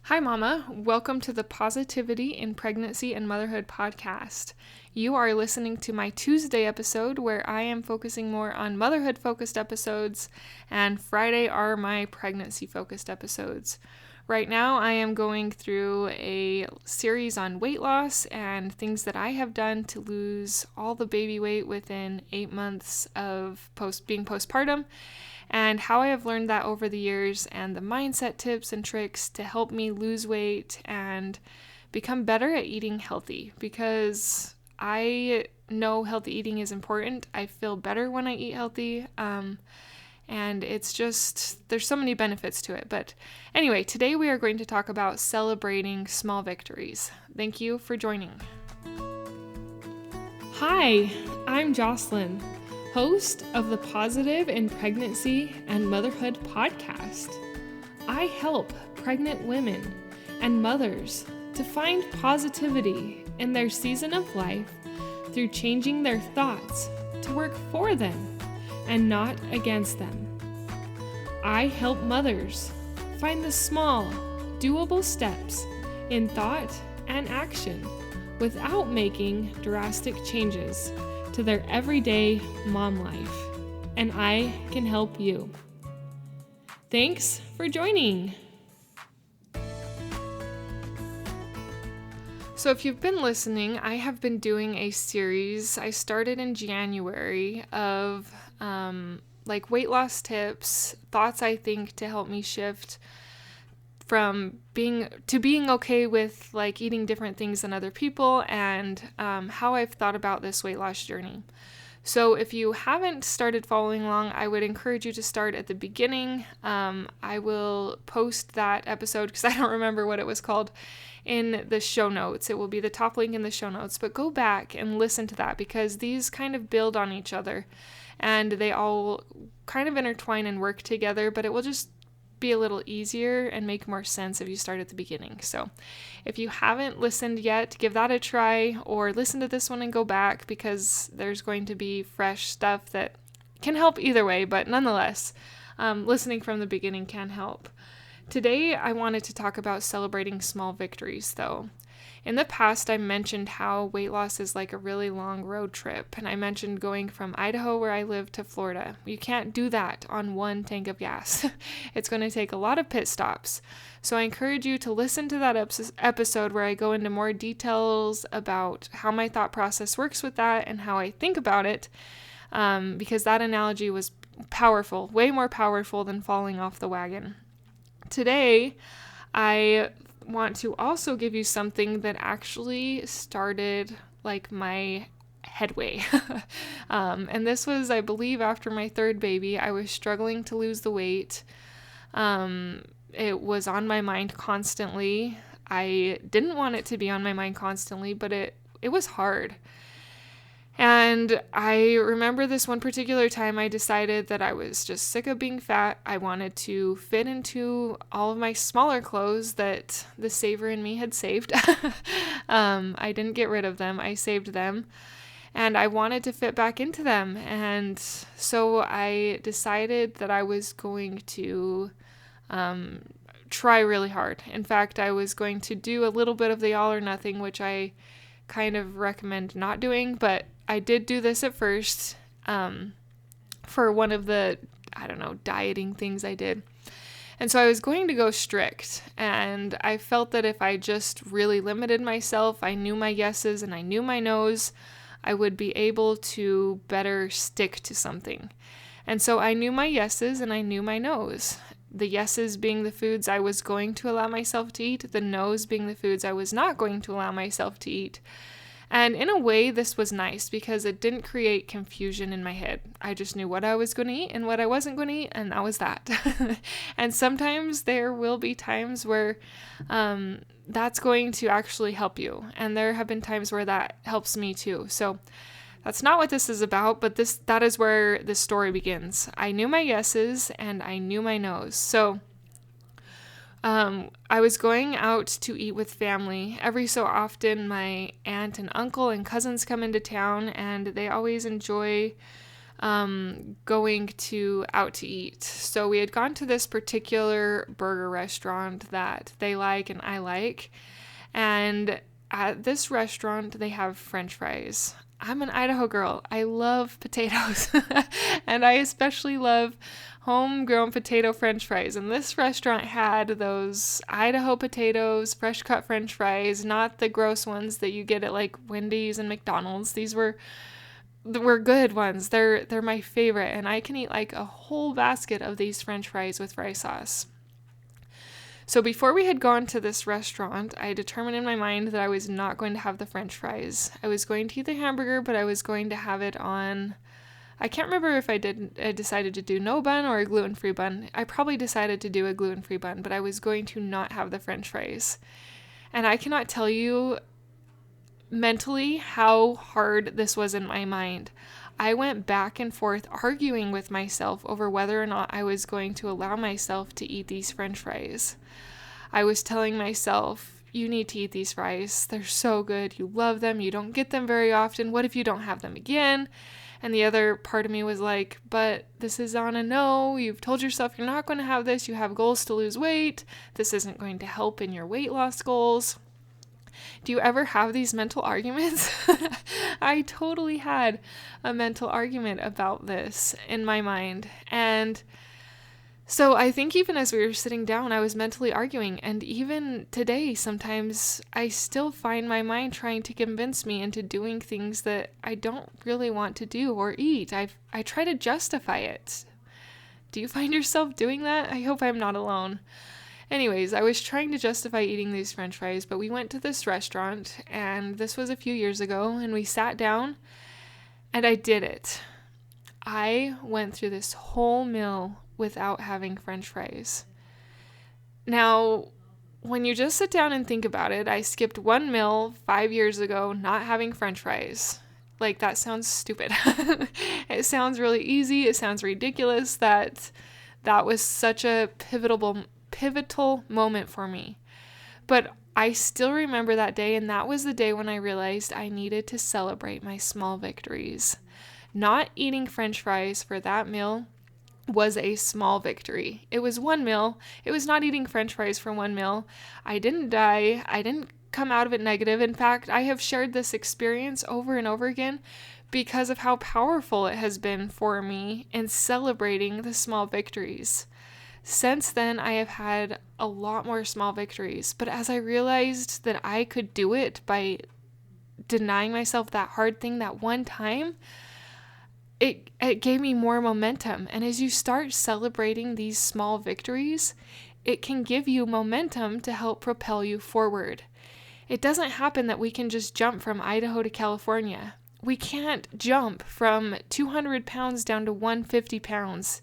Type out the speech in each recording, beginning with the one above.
Hi, Mama. Welcome to the Positivity in Pregnancy and Motherhood podcast. You are listening to my Tuesday episode where I am focusing more on motherhood-focused episodes, and Friday are my pregnancy-focused episodes. Right now, I am going through a series on weight loss and things that I have done to lose all the baby weight within 8 months of being postpartum, and how I have learned that over the years, and the mindset tips and tricks to help me lose weight and become better at eating healthy, because I know healthy eating is important. I feel better when I eat healthy, and it's just, there's so many benefits to it. But anyway, today we are going to talk about celebrating small victories. Thank you for joining. Hi, I'm Jocelyn, host of the Positive in Pregnancy and Motherhood podcast. I help pregnant women and mothers to find positivity in their season of life through changing their thoughts to work for them and not against them. I help mothers find the small, doable steps in thought and action without making drastic changes to their everyday mom life, and I can help you. Thanks for joining. So if you've been listening, I have been doing a series I started in January of weight loss tips, thoughts I think to help me shift from being okay with eating different things than other people, and how I've thought about this weight loss journey. So if you haven't started following along, I would encourage you to start at the beginning. I will post that episode, because I don't remember what it was called, in the show notes. It will be the top link in the show notes, but go back and listen to that, because these kind of build on each other and they all kind of intertwine and work together, but it will just be a little easier and make more sense if you start at the beginning. So if you haven't listened yet, give that a try, or listen to this one and go back, because there's going to be fresh stuff that can help either way, but nonetheless, listening from the beginning can help. Today, I wanted to talk about celebrating small victories, though. In the past, I mentioned how weight loss is like a really long road trip, and I mentioned going from Idaho, where I live, to Florida. You can't do that on one tank of gas. It's going to take a lot of pit stops. So I encourage you to listen to that episode where I go into more details about how my thought process works with that and how I think about it, because that analogy was powerful, way more powerful than falling off the wagon. Today, I want to also give you something that actually started my headway. And this was, I believe, after my third baby. I was struggling to lose the weight. It was on my mind constantly. I didn't want it to be on my mind constantly, but it was hard. And I remember this one particular time I decided that I was just sick of being fat. I wanted to fit into all of my smaller clothes that the saver in me had saved. I didn't get rid of them. I saved them. And I wanted to fit back into them. And so I decided that I was going to try really hard. In fact, I was going to do a little bit of the all or nothing, which I kind of recommend not doing, but I did do this at first for one of the, dieting things I did. And so I was going to go strict, and I felt that if I just really limited myself, I knew my yeses and I knew my nos, I would be able to better stick to something. And so I knew my yeses and I knew my nos. The yeses being the foods I was going to allow myself to eat, the nos being the foods I was not going to allow myself to eat. And in a way, this was nice because it didn't create confusion in my head. I just knew what I was going to eat and what I wasn't going to eat, and that was that. And sometimes there will be times where that's going to actually help you. And there have been times where that helps me too. So that's not what this is about, but that is where this story begins. I knew my yeses and I knew my nos. So I was going out to eat with family. Every so often, my aunt and uncle and cousins come into town, and they always enjoy going out to eat. So we had gone to this particular burger restaurant that they like and I like. And at this restaurant, they have French fries. I'm an Idaho girl. I love potatoes. And I especially love homegrown potato French fries. And this restaurant had those Idaho potatoes, fresh cut French fries, not the gross ones that you get at like Wendy's and McDonald's. These were good ones. They're my favorite. And I can eat like a whole basket of these French fries with fry sauce. So before we had gone to this restaurant, I determined in my mind that I was not going to have the French fries. I was going to eat the hamburger, but I was going to have it on, I can't remember if I decided to do no bun or a gluten-free bun. I probably decided to do a gluten-free bun, but I was going to not have the French fries. And I cannot tell you mentally how hard this was in my mind. I went back and forth arguing with myself over whether or not I was going to allow myself to eat these French fries. I was telling myself, you need to eat these fries. They're so good. You love them. You don't get them very often. What if you don't have them again? And the other part of me was like, but this is on a no. You've told yourself you're not going to have this. You have goals to lose weight. This isn't going to help in your weight loss goals. Do you ever have these mental arguments? I totally had a mental argument about this in my mind. And so I think even as we were sitting down, I was mentally arguing. And even today, sometimes I still find my mind trying to convince me into doing things that I don't really want to do or eat. I try to justify it. Do you find yourself doing that? I hope I'm not alone. Anyways, I was trying to justify eating these French fries, but we went to this restaurant, and this was a few years ago, and we sat down, and I did it. I went through this whole meal without having French fries. Now, when you just sit down and think about it, I skipped one meal 5 years ago not having French fries. Like, that sounds stupid. It sounds really easy. It sounds ridiculous that was such a pivotal moment for me. But I still remember that day, and that was the day when I realized I needed to celebrate my small victories. Not eating French fries for that meal was a small victory. It was one meal. It was not eating French fries for one meal. I didn't die. I didn't come out of it negative. In fact, I have shared this experience over and over again because of how powerful it has been for me in celebrating the small victories. Since then, I have had a lot more small victories, but as I realized that I could do it by denying myself that hard thing that one time, it gave me more momentum. And as you start celebrating these small victories, it can give you momentum to help propel you forward. It doesn't happen that we can just jump from Idaho to California. We can't jump from 200 pounds down to 150 pounds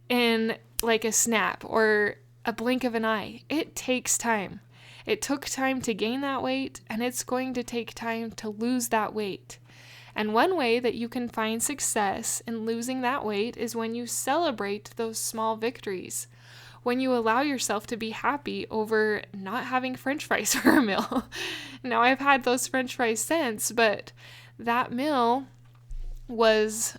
in like a snap or a blink of an eye. It takes time. It took time to gain that weight, and it's going to take time to lose that weight. And one way that you can find success in losing that weight is when you celebrate those small victories. When you allow yourself to be happy over not having French fries for a meal. Now, I've had those French fries since, but that meal was,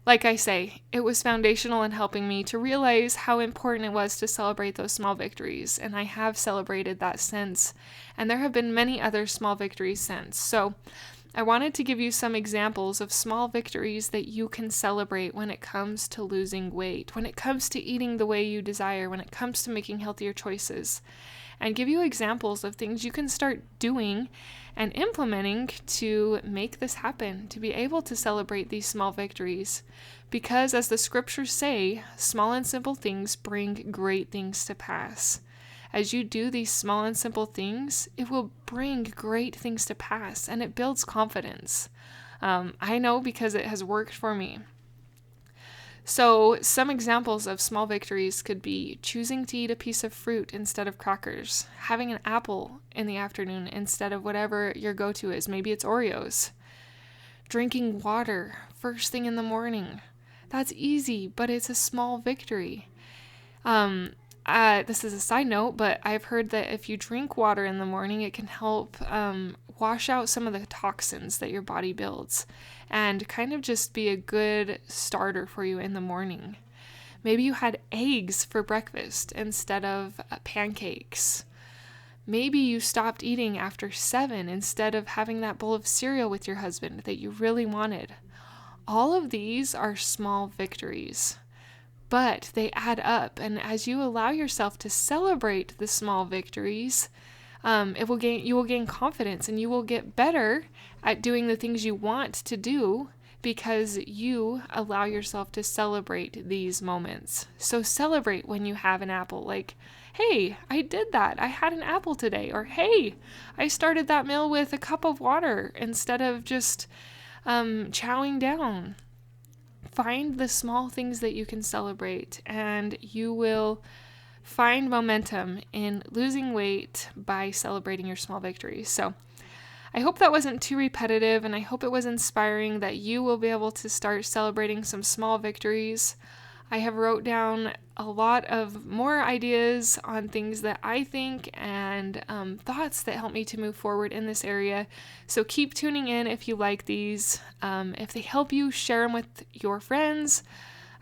like I say, it was foundational in helping me to realize how important it was to celebrate those small victories, and I have celebrated that since, and there have been many other small victories since. So I wanted to give you some examples of small victories that you can celebrate when it comes to losing weight, when it comes to eating the way you desire, when it comes to making healthier choices, and give you examples of things you can start doing and implementing to make this happen, to be able to celebrate these small victories. Because as the scriptures say, small and simple things bring great things to pass. As you do these small and simple things, it will bring great things to pass, and it builds confidence. I know because it has worked for me. So some examples of small victories could be choosing to eat a piece of fruit instead of crackers, having an apple in the afternoon instead of whatever your go-to is. Maybe it's Oreos. Drinking water first thing in the morning. That's easy, but it's a small victory. This is a side note, but I've heard that if you drink water in the morning, it can help wash out some of the toxins that your body builds and kind of just be a good starter for you in the morning. Maybe you had eggs for breakfast instead of pancakes. Maybe you stopped eating after 7 instead of having that bowl of cereal with your husband that you really wanted. All of these are small victories, but they add up. And as you allow yourself to celebrate the small victories, you will gain confidence, and you will get better at doing the things you want to do because you allow yourself to celebrate these moments. So celebrate when you have an apple, like, hey, I did that. I had an apple today. Or, hey, I started that meal with a cup of water instead of just chowing down. Find the small things that you can celebrate, and you will find momentum in losing weight by celebrating your small victories. So I hope that wasn't too repetitive, and I hope it was inspiring that you will be able to start celebrating some small victories. I have wrote down a lot of more ideas on things that I think and thoughts that help me to move forward in this area. So keep tuning in if you like these. If they help you, share them with your friends.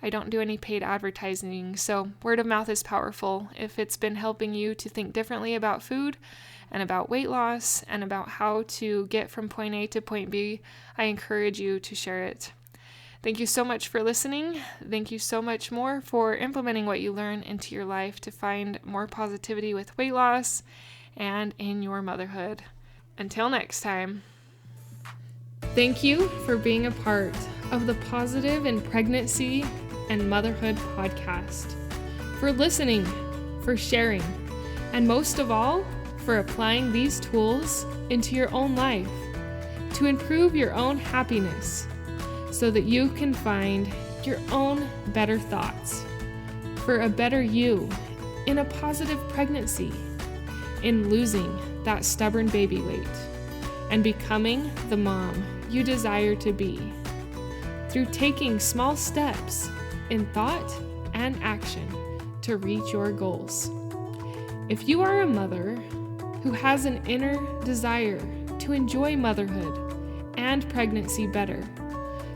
I don't do any paid advertising, so word of mouth is powerful. If it's been helping you to think differently about food and about weight loss and about how to get from point A to point B, I encourage you to share it. Thank you so much for listening. Thank you so much more for implementing what you learn into your life to find more positivity with weight loss and in your motherhood. Until next time. Thank you for being a part of the Positive in Pregnancy and Motherhood podcast, for listening, for sharing, and most of all, for applying these tools into your own life to improve your own happiness so that you can find your own better thoughts for a better you in a positive pregnancy, in losing that stubborn baby weight, and becoming the mom you desire to be through taking small steps in thought and action to reach your goals. If you are a mother who has an inner desire to enjoy motherhood and pregnancy better,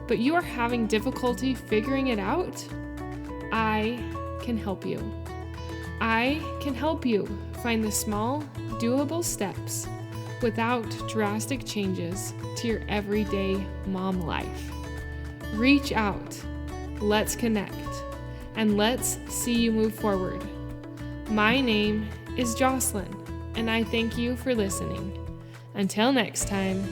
but you are having difficulty figuring it out, I can help you. I can help you find the small, doable steps without drastic changes to your everyday mom life. Reach out, let's connect, and let's see you move forward. My name is Jocelyn, and I thank you for listening. Until next time.